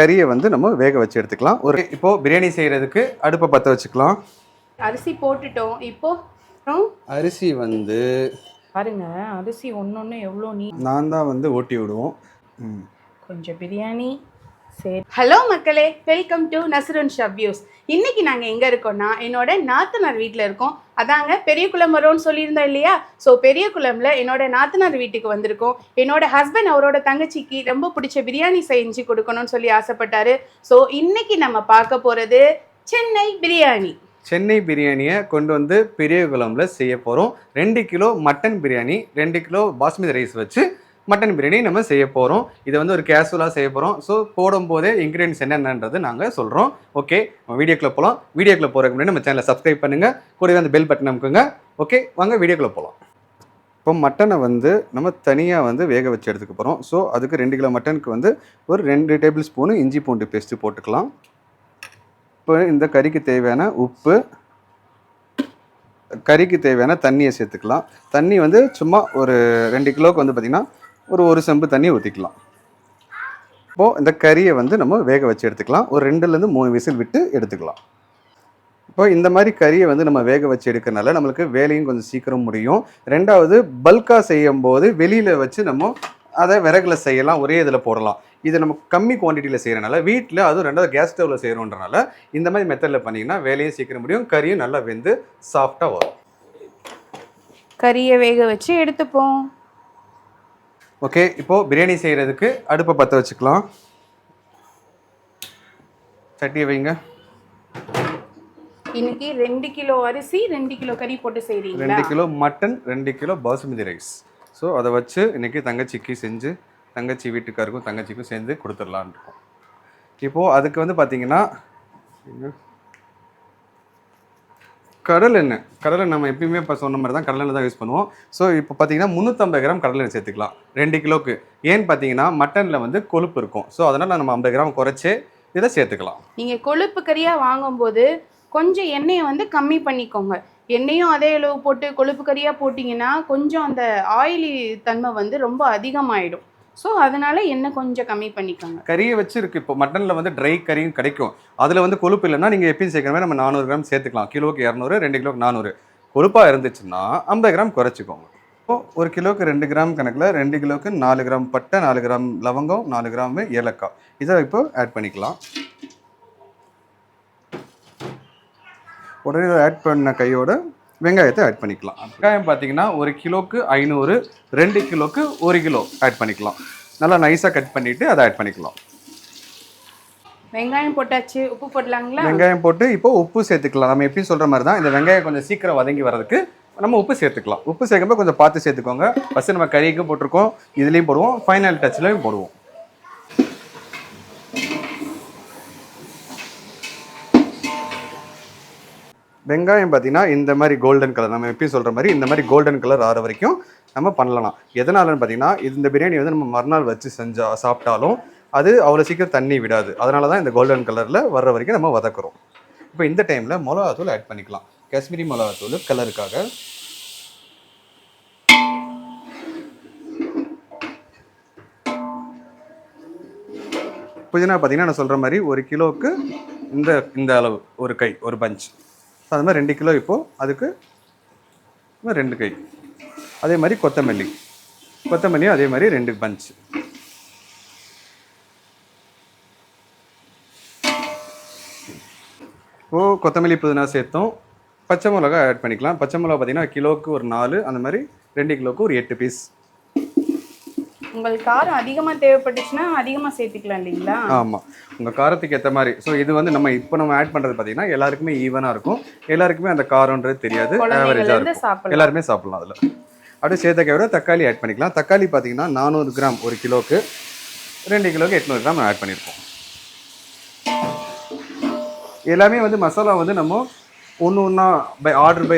கறியை வந்து நம்ம வேக வச்சு எடுத்துக்கலாம். இப்போ பிரியாணி செய்யறதுக்கு அடுப்பை பற்ற வச்சுக்கலாம். அரிசி போட்டுட்டோம். இப்போ அரிசி வந்து பாருங்க, அரிசி ஒன்னொன்னு எவ்வளோ நான் தான் வந்து ஓட்டி விடுவோம். கொஞ்சம் பிரியாணி சரி. ஹலோ மக்களே, வெல்கம் டு நஸ்ருன் ஷவ்யூஸ். இன்னைக்கு நாங்கள் எங்கே இருக்கோம்னா என்னோட நாத்தனார் வீட்டில் இருக்கோம். அதாங்க பெரியகுளம் வரோன்னு சொல்லியிருந்தோம் இல்லையா? ஸோ பெரியகுளம்ல என்னோட நாத்தனார் வீட்டுக்கு வந்திருக்கோம். என்னோட ஹஸ்பண்ட் அவரோட தங்கச்சிக்கு ரொம்ப பிடிச்ச பிரியாணி செஞ்சு கொடுக்கணும்னு சொல்லி ஆசைப்பட்டாரு. ஸோ இன்னைக்கு நம்ம பார்க்க போகிறது சென்னை பிரியாணி. சென்னை பிரியாணியை கொண்டு வந்து பெரியகுளம்ல செய்ய போகிறோம். 2 kilo mutton biryani, 2 kilo basmati rice வச்சு மட்டன் பிரியாணி நம்ம செய்ய போகிறோம். இதை வந்து ஒரு கேஷுவலாக செய்ய போகிறோம். ஸோ போடும்போதே இன்க்ரீடியன்ஸ் என்னென்னன்றது நாங்கள் சொல்கிறோம். ஓகே, நம்ம வீடியோக்குள்ளே போகலாம். வீடியோக்குள்ளே போகிறதுக்கு முன்னாடி நம்ம சேனலை சப்ஸ்கிரைப் பண்ணுங்கள், கூடவே அந்த பெல் பட்டன் அமுக்குங்க. ஓகே, வாங்க வீடியோக்குள்ளே போகலாம். இப்போ மட்டனை வந்து நம்ம தனியாக வந்து வேக வச்சு எடுத்துக்க போகிறோம். ஸோ அதுக்கு 2 கிலோ மட்டனுக்கு வந்து ஒரு 2 டேபிள் ஸ்பூனு இஞ்சி பூண்டு பேஸ்ட்டு போட்டுக்கலாம். இப்போ இந்த கறிக்கு தேவையான உப்பு, கறிக்கு தேவையான தண்ணியை சேர்த்துக்கலாம். தண்ணி வந்து சும்மா ஒரு 2 கிலோவுக்கு வந்து பார்த்திங்கன்னா ஒரு செம்பு தண்ணி ஊற்றிக்கலாம். இப்போது இந்த கறியை வந்து நம்ம வேக வச்சு எடுத்துக்கலாம். ஒரு 2லேருந்து 3 விசில் விட்டு எடுத்துக்கலாம். இப்போ இந்த மாதிரி கறியை வந்து நம்ம வேக வச்சு எடுக்கிறனால நம்மளுக்கு வேலையும் கொஞ்சம் சீக்கிரம் முடியும். 2வது பல்காக செய்யும் போது வெளியில் வச்சு நம்ம அதை விறகுல செய்யலாம், ஒரே இதில் போடலாம். இது நம்ம கம்மி குவான்டிட்டியில் செய்கிறனால வீட்டில், அதுவும் 2வது கேஸ் ஸ்டவ்வில் செய்கிறோன்றனால இந்த மாதிரி மெத்தடில் பண்ணிங்கன்னா வேலையும் சீக்கிரம் முடியும், கறியும் நல்லா வெந்து சாஃப்டாக வரும். கறியை வேக வச்சு எடுத்துப்போம். ஓகே, இப்போது பிரியாணி செய்கிறதுக்கு அடுப்பை பற்ற வச்சுக்கலாம். சட்டியை வைங்க. இன்னைக்கு 2 கிலோ அரிசி 2 கிலோ கறி போட்டு செய்கிறீங்களா? 2 kilo mutton, 2 kilo basmati rice. So அதை வச்சு இன்றைக்கி தங்கச்சிக்கு செஞ்சு தங்கச்சி வீட்டுக்காருக்கும் தங்கச்சிக்கும் சேர்ந்து கொடுத்துடலான் இருக்கோம். இப்போது அதுக்கு வந்து பார்த்திங்கன்னா கடல் எண்ணெய் நம்ம எப்பயுமே இப்போ சொன்ன மாதிரி தான் கடலெண்ணெய் தான் யூஸ் பண்ணுவோம். ஸோ இப்போ பார்த்தீங்கன்னா 350 கிராம் கடலெண்ணெய் சேர்த்துக்கலாம் 2 கிலோவுக்கு. ஏன்னு பார்த்தீங்கன்னா மட்டனில் வந்து கொழுப்பு இருக்கும். ஸோ அதனால் நம்ம 50 கிராம் குறைச்சி இதை சேர்த்துக்கலாம். நீங்கள் கொழுப்பு கறியாக வாங்கும்போது கொஞ்சம் எண்ணெயை வந்து கம்மி பண்ணிக்கோங்க. எண்ணெயும் அதே அளவு போட்டு கொழுப்பு கறியாக போட்டிங்கன்னா கொஞ்சம் அந்த ஆயிலி தன்மை வந்து ரொம்ப அதிகமாகிடும். ஸோ அதனால் எண்ணெய் கொஞ்சம் கம்மி பண்ணிக்கோங்க. கறியை வச்சு இருக்குது. இப்போ மட்டனில் வந்து ட்ரை கறியும் கிடைக்கும். அதில் வந்து கொழுப்பு இல்லைன்னா நீங்கள் எப்பயும் சேர்க்குற மாதிரி நம்ம 400 கிராம் சேர்த்துக்கலாம். கிலோவுக்கு 200, 2 கிலோக்கு 400. கொழுப்பாக இருந்துச்சுன்னா 50 கிராம் குறைச்சிக்கோங்க. இப்போது 1 கிலோவுக்கு 2 கிராம் கணக்கில் 2 கிலோவுக்கு 4 கிராம் பட்டை, 4 கிராம் லவங்கம், 4 கிராம் ஏலக்காய், இதை இப்போ ஆட் பண்ணிக்கலாம். உடனே ஆட் பண்ண கையோட வெங்காயத்தை ஆட் பண்ணிக்கலாம். வெங்காயம் பார்த்தீங்கன்னா 1 கிலோவுக்கு 500, 2 கிலோவுக்கு 1 கிலோ ஆட் பண்ணிக்கலாம். நல்லா நைஸாக கட் பண்ணிவிட்டு அதை ஆட் பண்ணிக்கலாம். வெங்காயம் போட்டாச்சு, உப்பு போடலாங்களா? வெங்காயம் போட்டு இப்போ உப்பு சேர்த்துக்கலாம். நம்ம எப்பயும் சொல்கிற மாதிரி தான் இந்த வெங்காயம் கொஞ்சம் சீக்கிரம் வதங்கி வர்றதுக்கு நம்ம உப்பு சேர்த்துக்கலாம். உப்பு சேர்க்கும்போது கொஞ்சம் பார்த்து சேர்த்துக்கோங்க. ஃபஸ்ட்டு நம்ம கறிக்கும் போட்டிருக்கோம், இதுலேயும் போடுவோம், ஃபைனல் டச்லையும் போடுவோம். வெங்காயம் பார்த்தீங்கன்னா இந்த மாதிரி கோல்டன் கலர், நம்ம எப்பயும் சொல்கிற மாதிரி இந்த மாதிரி கோல்டன் கலர் ஆகிற வரைக்கும் நம்ம பண்ணலாம். எதனாலன்னு பார்த்தீங்கன்னா இந்த பிரியாணி வந்து நம்ம மறுநாள் வச்சு சாப்பிட்டாலும் அது அவ்வளோ சீக்கிரம் தண்ணி விடாது. அதனால தான் இந்த கோல்டன் கலரில் வர்ற வரைக்கும் நம்ம வதக்குறோம். இப்போ இந்த டைமில் மிளகாத்தூள் ஆட் பண்ணிக்கலாம். காஷ்மீரி மிளகாத்தூள் கலருக்காக. புதினா பார்த்தீங்கன்னா நான் சொல்கிற மாதிரி 1 கிலோவுக்கு இந்த அளவு ஒரு கை, ஒரு பஞ்ச். அது மாதிரி 2 கிலோ இப்போது அதுக்கு 2 கை. அதே மாதிரி கொத்தமல்லியும் அதே மாதிரி 2 பஞ்ச். இப்போது கொத்தமல்லி புதினா சேர்த்தோம். பச்சை மிளகா ஆட் பண்ணிக்கலாம். பச்சை மிளகா பார்த்தீங்கன்னா கிலோவுக்கு ஒரு 4, அந்த மாதிரி 2 கிலோவுக்கு ஒரு 8 பீஸ். உங்களுக்கு காரம் அதிகமாக தேவைப்பட்டுச்சுன்னா அதிகமாக சேர்த்துக்கலாம் இல்லைங்களா? ஆமாம், உங்கள் காரத்துக்கு ஏற்ற மாதிரி. ஸோ இது வந்து நம்ம ஆட் பண்ணுறது பார்த்தீங்கன்னா எல்லாருக்குமே ஈவனாக இருக்கும். எல்லாருக்குமே அந்த காரம்ன்றது தெரியாது, ஆவரேஜாக இருக்கும். எல்லாருமே சாப்பிட்லாம். அதில் அப்படியே சேர்த்தக்க விட தக்காளி ஆட் பண்ணிக்கலாம். தக்காளி பார்த்தீங்கன்னா 400 கிராம் 1 கிலோவுக்கு, 2 கிலோவுக்கு 800 கிராம் ஆட் பண்ணியிருக்கோம். எல்லாமே வந்து மசாலா வந்து நம்ம ஒன்று பை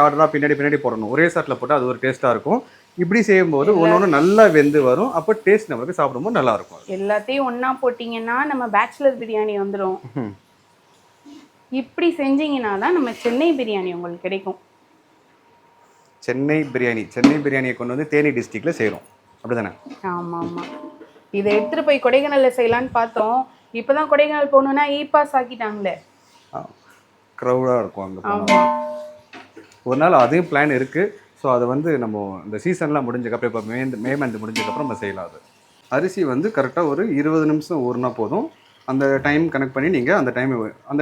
ஆர்டராக பின்னாடி போடணும். ஒரே சாட்டில் போட்டால் அது ஒரு டேஸ்ட்டாக இருக்கும். இப்படி செய்யும்போது ஒன்று நல்லா வெந்து வரும். அப்போ டேஸ்ட் நம்மளுக்கு சாப்பிடும்போது நல்லா இருக்கும். எல்லாத்தையும் ஒன்றா போட்டிங்கன்னா நம்ம பேச்சுலர் பிரியாணி வந்துடும். இப்படி செஞ்சீங்கன்னா தான் நம்ம சென்னை பிரியாணி உங்களுக்கு கிடைக்கும். சென்னை பிரியாணியை கொண்டு வந்து தேனி டிஸ்ட்ரிக்டில் செய்கிறோம், அப்படி தானே? ஆமாம். இதை எடுத்துகிட்டு போய் கொடைக்கானலில் செய்யலான்னு பார்த்தோம். இப்பதான் கொடைக்கானல் போகணும்னா பாஸ் ஆக்கிட்டாங்களே. க்ரௌடாக இருக்கும் அங்கே போனால். ஆமா. ஒரு நாள் அதையும் பிளான் இருக்குது. ஸோ அதை வந்து நம்ம இந்த சீசன்லாம் முடிஞ்சக்கப்புறம் இப்போ மே மந்த் முடிஞ்சக்கப்புறம் நம்ம செய்யலாம். அது அரிசி வந்து கரெக்டாக ஒரு 20 நிமிஷம் ஊறினா போதும். அந்த டைம் கனெக்ட் பண்ணி நீங்கள் அந்த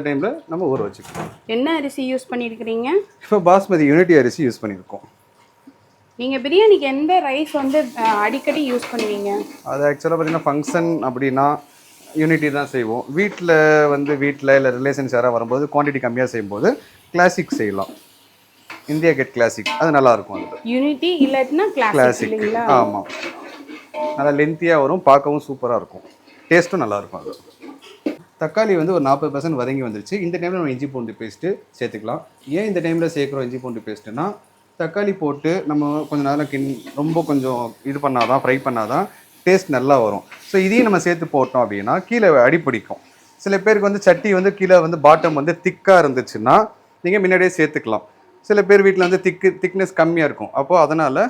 டைமில் நம்ம ஊற வச்சுக்கலாம். என்ன அரிசி யூஸ் பண்ணியிருக்கிறீங்க? இப்போ பாஸ்மதி யூனிட்டி அரிசி யூஸ் பண்ணியிருக்கோம். நீங்கள் பிரியாணிக்கு எந்த ரைஸ் வந்து அடிக்கடி யூஸ் பண்ணுவீங்க? அது ஆக்சுவலாக பார்த்தீங்கன்னா ஃபங்க்ஷன் அப்படின்னா யூனிட்டி தான் செய்வோம். வீட்டில் இல்லை ரிலேஷன்ஸ் யாராவது வரும்போது குவான்டிட்டி கம்மியாக செய்யும்போது கிளாசிக் செய்யலாம். இந்தியா கேட் கிளாசிக் அது நல்லாயிருக்கும். அது யூனிட்டி இல்லாட்டினா கிளாசிக் இல்லைங்களா? ஆமாம், நல்லா லென்த்தியாக வரும், பார்க்கவும் சூப்பராக இருக்கும், டேஸ்ட்டும் நல்லாயிருக்கும். அது தக்காளி வந்து ஒரு 40% வதங்கி வந்துருச்சு. இந்த டைமில் நம்ம இஞ்சி பூண்டு பேஸ்ட்டு சேர்த்துக்கலாம். ஏன் இந்த டைமில் சேர்க்குறோம் இஞ்சி பூண்டு பேஸ்ட்டுனா, தக்காளி போட்டு நம்ம கொஞ்சம் நேரம் ரொம்ப கொஞ்சம் இது பண்ணாதான், ஃப்ரை பண்ணாதான் டேஸ்ட் நல்லா வரும். ஸோ இதையும் நம்ம சேர்த்து போட்டோம் அப்படின்னா கீழே அடிப்பிடிக்கும். சில பேருக்கு வந்து சட்டி வந்து கீழே வந்து பாட்டம் வந்து திக்காக இருந்துச்சுன்னா நீங்கள் முன்னாடியே சேர்த்துக்கலாம். சில பேர் வீட்டில் வந்து திக்னஸ் கம்மியாக இருக்கும். அப்போது அதனால்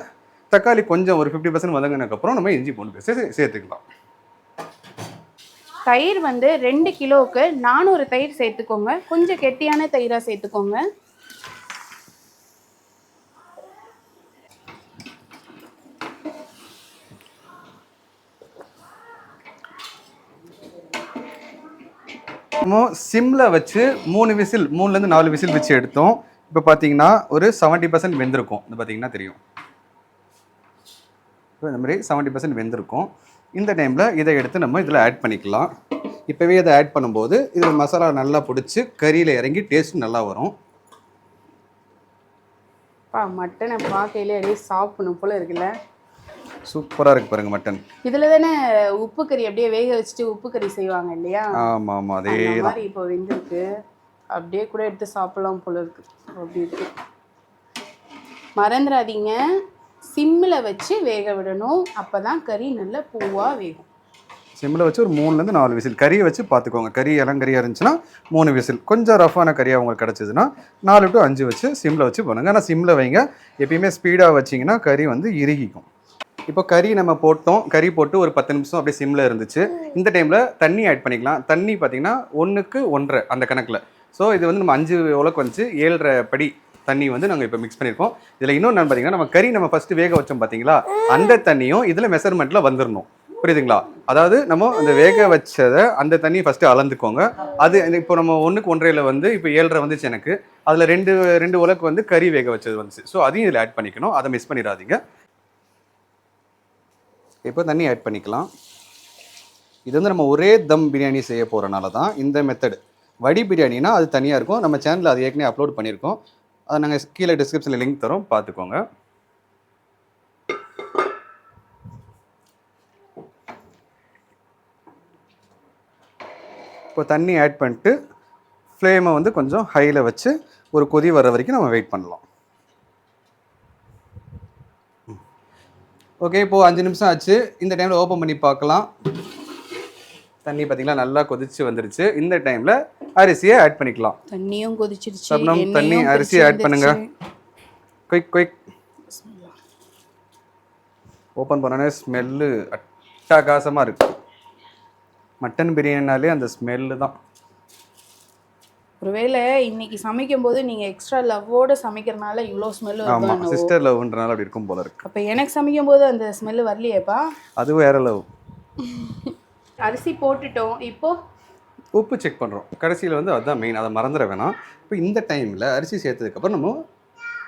தக்காளி கொஞ்சம் ஒரு 50% வதங்கினதுக்கப்புறம் நம்ம இஞ்சி பூண்டு பேஸ்ட்டு சேர்த்துக்கலாம். தயிர் வந்து 2 கிலோவுக்கு 400 தயிர் சேர்த்துக்கோங்க. கொஞ்சம் கெட்டியான தயிராக சேர்த்துக்கோங்க. நம்ம சிம்மில் வச்சு 3லேருந்து 4 விசில் வச்சு எடுத்தோம். இப்போ பார்த்தீங்கன்னா ஒரு 70% வெந்திருக்கும். இது பார்த்தீங்கன்னா தெரியும். இப்போ இந்த மாதிரி 70% வெந்திருக்கும். இந்த டைமில் இதை எடுத்து நம்ம இதில் ஆட் பண்ணிக்கலாம். இப்போவே இதை ஆட் பண்ணும்போது இதில் மசாலா நல்லா பிடிச்சி கறியில் இறங்கி டேஸ்ட் நல்லா வரும். மட்டனை பார்க்கையிலே அப்படியே சாப்பிடணும் போல இருக்குல்ல. சூப்பராக இருக்குது பாருங்க மட்டன். இதில் தானே உப்பு கறி அப்படியே வேக வச்சுட்டு உப்பு கறி செய்வாங்க இல்லையா? ஆமாம் ஆமாம், அதே மாதிரி இப்போ வெந்திருக்கு. அப்படியே கூட எடுத்து சாப்பிடலாம் போல இருக்கு. அப்படி இருக்கு. மறந்துடாதீங்க, சிம்மில் வச்சு வேக விடணும். அப்போ தான் கறி நல்ல பூவாக வேகும். சிம்மில் வச்சு ஒரு 3லேருந்து 4 விசில் கறியை வச்சு பார்த்துக்கோங்க. கறி இளங்கறியாக இருந்துச்சுன்னா 3 விசில், கொஞ்சம் ரஃபான கறியாக உங்களுக்கு கிடச்சிதுன்னா 4 to 5 வச்சு சிம்மில் வச்சு பண்ணுங்கள். ஆனால் சிம்மில் வைங்க. எப்பயுமே ஸ்பீடாக வச்சிங்கன்னா கறி வந்து இறுகிக்கும். இப்போ கறி நம்ம போட்டோம். கறி போட்டு ஒரு 10 நிமிஷம் அப்படியே சிம்மில் இருந்துச்சு. இந்த டைமில் தண்ணி ஆட் பண்ணிக்கலாம். தண்ணி பார்த்திங்கன்னா 1க்கு 1.5 அந்த கணக்கில். ஸோ இது வந்து நம்ம 5 உலக்கு வந்து 7.5 படி தண்ணி வந்து நாங்கள் இப்போ மிக்ஸ் பண்ணியிருக்கோம். இதில் இன்னொன்று பார்த்தீங்கன்னா நம்ம கறி நம்ம ஃபஸ்ட்டு வேக வச்சோம் பார்த்தீங்களா, அந்த தண்ணியும் இதில் மெஷர்மெண்ட்டில் வந்துடணும். புரியுதுங்களா? அதாவது நம்ம அந்த வேக வச்சதை அந்த தண்ணியை ஃபஸ்ட்டு அளந்துக்கோங்க. அது இப்போ நம்ம 1க்கு 1.5 வந்து இப்போ 7.5 வந்துச்சு எனக்கு. அதில் ரெண்டு உலக்கு வந்து கறி வேக வச்சது வந்துச்சு. ஸோ அதையும் இதில் ஆட் பண்ணிக்கணும். அதை மிஸ் பண்ணிடாதீங்க. இப்போ தண்ணி ஆட் பண்ணிக்கலாம். இது வந்து நம்ம ஒரே தம் பிரியாணி செய்ய போகிறனால தான் இந்த மெத்தடு. வடி பிரியாணினா அது தனியாக இருக்கும். நம்ம சேனலில் அது ஏற்கனவே அப்லோட் பண்ணியிருக்கோம். அதை நாங்கள் கீழே டிஸ்கிரிப்ஷனில் லிங்க் தரோம், பார்த்துக்கோங்க. இப்போ தண்ணி ஆட் பண்ணிட்டு ஃப்ளேமை வந்து கொஞ்சம் ஹையில் வச்சு ஒரு கொதி வர வரைக்கும் நம்ம வெயிட் பண்ணலாம். ஓகே, இப்போது 5 நிமிஷம் ஆச்சு. இந்த டைமில் ஓப்பன் பண்ணி பார்க்கலாம். தண்ணி பார்த்தீங்களா நல்லா கொதிச்சு வந்துருச்சு. இந்த டைமில் அரிசியை ஆட் பண்ணிக்கலாம். தண்ணியும் கொதிச்சிருச்சு. தண்ணி அரிசியை ஆட் பண்ணுங்க. குயிக். ஓப்பன் பண்ணோன்னே ஸ்மெல்லு அட்டகாசமாக இருக்குது. மட்டன் பிரியாணினாலே அந்த ஸ்மெல்லு தான். ஒருவேளை இன்னைக்கு சமைக்கும் போது நீங்கள் எக்ஸ்ட்ரா லவ்வோடு சமைக்கிறனால இவ்வளோ ஸ்மெல் வருது. ஆமாம், சிஸ்டர் லவ்ன்றனால அப்படி இருக்கும் போல இருக்கு. அப்போ எனக்கு சமைக்கும் போது அந்த ஸ்மெல்லு வரலையேப்பா? அது வேற லவ். அரிசி போட்டுட்டோம். இப்போ உப்பு செக் பண்ணுறோம். கடைசியில் வந்து அதுதான் மெயின், அதை மறந்துட வேணாம். இப்போ இந்த டைமில் அரிசி சேர்த்ததுக்கப்புறம் நம்ம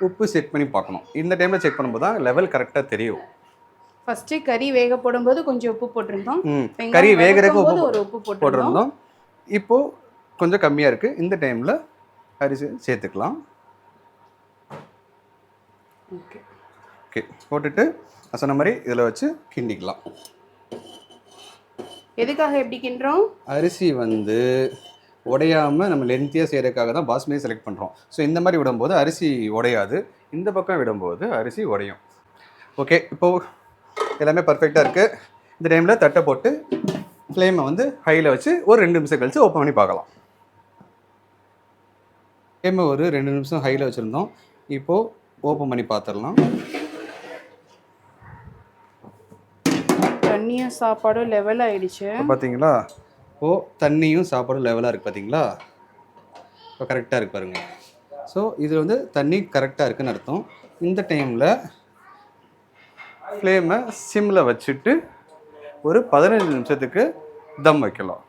உப்பு செக் பண்ணி பார்க்கணும். இந்த டைமில் செக் பண்ணும்போது தான் லெவல் கரெக்டாக தெரியும். ஃபஸ்ட்டு கறி வேக போடும்போது கொஞ்சம் உப்பு போட்டிருந்தோம். கறி வேகிறதுக்கு உப்பு போட்டிருந்தோம். இப்போது கொஞ்சம் கம்மியாக இருக்குது. இந்த டைமில் அரிசி சேர்த்துக்கலாம். ஓகே, போட்டுட்டு சொன்ன மாதிரி இதில் வச்சு கிண்டிக்கலாம். எதுக்காக எப்படி கிண்டுறோம்? அரிசி வந்து உடையாமல் நம்ம லென்த்தியாக செய்கிறதுக்காக தான் பாஸ்மதி செலக்ட் பண்ணுறோம். ஸோ இந்த மாதிரி விடும்போது அரிசி உடையாது, இந்த பக்கம் விடும்போது அரிசி உடையும். ஓகே, இப்போது எல்லாமே பர்ஃபெக்டாக இருக்குது. இந்த டைமில் தட்டை போட்டு ஃப்ளேமை வந்து ஹையில் வச்சு ஒரு 2 நிமிஷம் கழித்து ஓப்பன் பண்ணி பார்க்கலாம். ஃப்ளேமை ஒரு 2 நிமிஷம் ஹையில் வச்சுருந்தோம். இப்போது ஓப்பன் பண்ணி பார்த்துடலாம். தண்ணியும் சாப்பாடும் லெவல் ஆகிடுச்சு. பார்த்தீங்களா, இப்போது தண்ணியும் சாப்பாடும் லெவலாக இருக்குது பார்த்தீங்களா? இப்போ கரெக்டாக இருக்கு பாருங்கள். ஸோ இது வந்து தண்ணி கரெக்டாக இருக்குன்னு அர்த்தம். இந்த டைமில் ஃப்ளேமை சிம்மில் வச்சுட்டு ஒரு 15 நிமிஷத்துக்கு தம் வைக்கலாம்.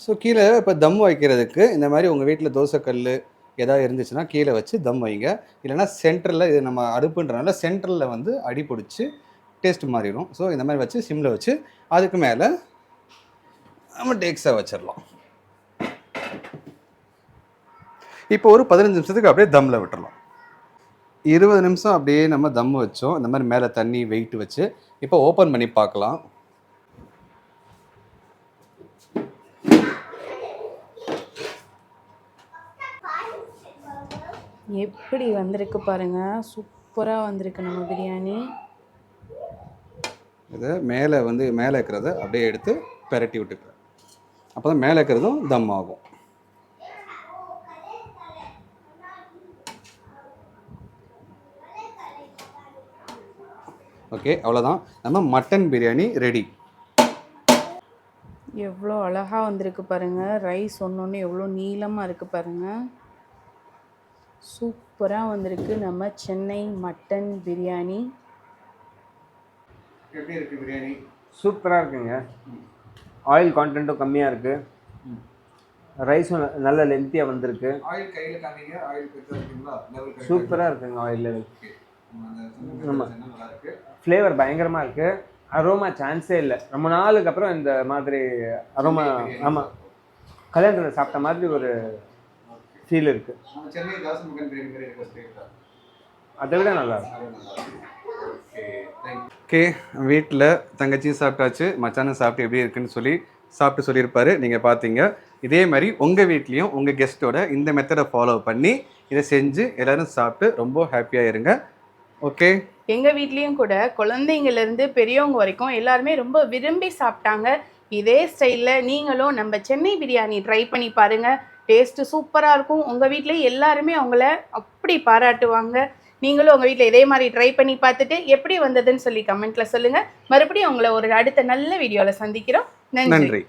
ஸோ கீழே இப்போ தம் வைக்கிறதுக்கு இந்த மாதிரி உங்கள் வீட்டில் தோசைக்கல் எதாவது இருந்துச்சுன்னா கீழே வச்சு தம் வைங்க. இல்லைனா சென்டரில், இது நம்ம அடுப்புன்றனால சென்டரில் வந்து அடி பிடிச்சி டேஸ்ட் மாறிடும். ஸோ இந்த மாதிரி வச்சு சிம்மில் வச்சு அதுக்கு மேலே நம்ம டேக்ஸாக வச்சிடலாம். இப்போ ஒரு 15 நிமிஷத்துக்கு அப்படியே தம்மில் விட்டுறலாம். 20 நிமிஷம் அப்படியே நம்ம தம் வச்சோம். இந்த மாதிரி மேலே தண்ணி வெயிட் வச்சு இப்போ ஓப்பன் பண்ணி பார்க்கலாம். எப்படி வந்திருக்கு பாருங்க, சூப்பராக வந்திருக்கு நம்ம பிரியாணி. இதை மேலே இருக்கிறத அப்படியே எடுத்து பெரட்டி விட்டுக்கிறேன். அப்போ தான் மேலே இருக்கிறதும் தம் ஆகும். ஓகே, அவ்வளோதான். நம்ம மட்டன் பிரியாணி ரெடி. எவ்வளோ அழகாக வந்திருக்கு பாருங்கள். ரைஸ் ஒன்று எவ்வளோ நீளமாக இருக்குது பாருங்கள். சூப்பராக வந்திருக்கு நம்ம சென்னை மட்டன் பிரியாணி. எப்படி இருக்குது பிரியாணி? சூப்பராக இருக்குங்க. ஆயில் கான்டென்ட்டும் கம்மியாக இருக்குது. ரைஸும் நல்ல லென்த்தியாக வந்திருக்கு. ஆயில் கையில் காமிங்க. ஆயில் இருக்குங்களா? சூப்பராக இருக்குங்க ஆயில் லெவல். ஆமாம், ஃப்ளேவர் பயங்கரமாக இருக்குது. அரோமா சான்ஸே இல்லை. ரொம்ப நாளுக்கு அப்புறம் இந்த மாதிரி அரோமா. ஆமாம், கல்யாணத்தில் சாப்பிட்ட மாதிரி ஒரு ஃபீல் இருக்குது. அதை விட நல்லா இருக்கு. ஓகே, வீட்டில் தங்கச்சியும் சாப்பிட்டாச்சு, மச்சானும் சாப்பிட்டு எப்படி இருக்குன்னு சாப்பிட்டு சொல்லியிருப்பாரு. நீங்கள் பார்த்தீங்க. இதே மாதிரி உங்கள் வீட்லேயும் உங்கள் கெஸ்ட்டோட இந்த மெத்தடை ஃபாலோ பண்ணி இதை செஞ்சு எல்லோரும் சாப்பிட்டு ரொம்ப ஹாப்பியாக இருங்க. ஓகே, எங்கள் வீட்லேயும் கூட குழந்தைங்கள்லேருந்து பெரியவங்க வரைக்கும் எல்லாருமே ரொம்ப விரும்பி சாப்பிட்டாங்க. இதே ஸ்டைலில் நீங்களும் நம்ம சென்னை பிரியாணி ட்ரை பண்ணி பாருங்கள். டேஸ்ட்டு சூப்பராக இருக்கும். உங்கள் வீட்லேயும் எல்லாருமே அவங்கள அப்படி பாராட்டுவாங்க. நீங்களும் உங்கள் வீட்டில் இதே மாதிரி ட்ரை பண்ணி பார்த்துட்டு எப்படி வந்ததுன்னு சொல்லி கமெண்ட்டில் சொல்லுங்கள். மறுபடியும் உங்களை ஒரு அடுத்த நல்ல வீடியோவில் சந்திக்கிறோம். நன்றி.